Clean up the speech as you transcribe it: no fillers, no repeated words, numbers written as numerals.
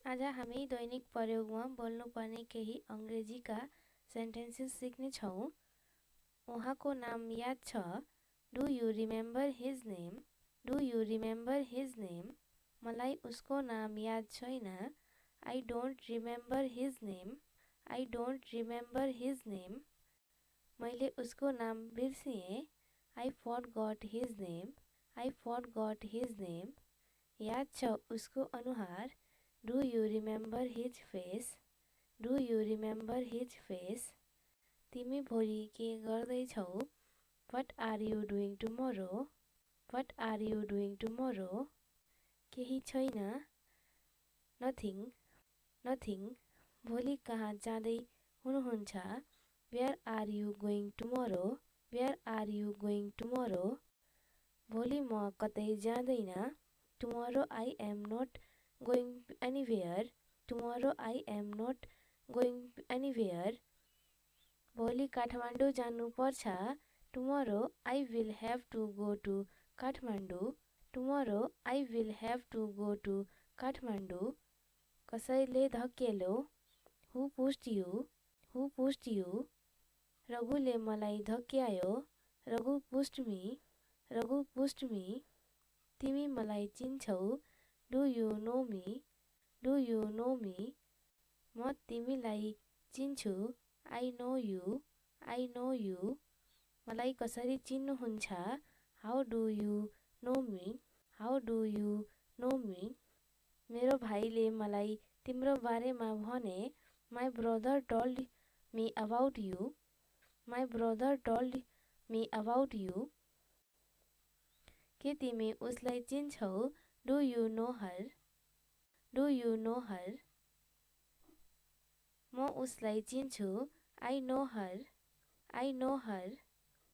आज हामी दैनिक प्रयोगमा बोल्नुपर्ने केही अङ्ग्रेजीका सेन्टेन्सेस सिक्नेछौँ। उहाँको नाम याद छ? Do you remember his name? Do you remember his name? मलाई उसको नाम याद छैन। I don't remember his name. I don't remember his name. मैले उसको नाम बिर्सिएँ। I forgot his name. I forgot his name. याद छ उसको अनुहार? Do you remember his face? Do you remember his face? तिमी भोलि के गर्दैछौ? What are you doing tomorrow? What are you doing tomorrow? केही छैन। नथिङ। नथिङ। भोलि कहाँ जाँदै हुनुहुन्छ? Where are you going tomorrow? Where are you going tomorrow? भोलि म कतै जाँदैन। Tomorrow I am not going anywhere. Tomorrow I am not going anywhere. भोलि काठमाडौँ जानुपर्छ। Tomorrow I will have to go to Kathmandu. Tomorrow I will have to go to Kathmandu. कसैले धकेल्यो? Who pushed you? Who pushed you? रघुले मलाई धक्यायो। Raghu pushed me. Raghu pushed me. तिमी मलाई चिन्छौ? Do you know me? Do you know me? म तिमीलाई चिन्छु। I know you. I know you. मलाई कसरी चिन्नुहुन्छ? How do you know me? How do you know me? मेरो भाइले मलाई तिम्रो बारेमा भने। My brother told me about you. My brother told me about you. के तिमी उसलाई चिन्छौ? Do you know her? Do you know her? म उसलाई चिन्छु। I know her. I know her.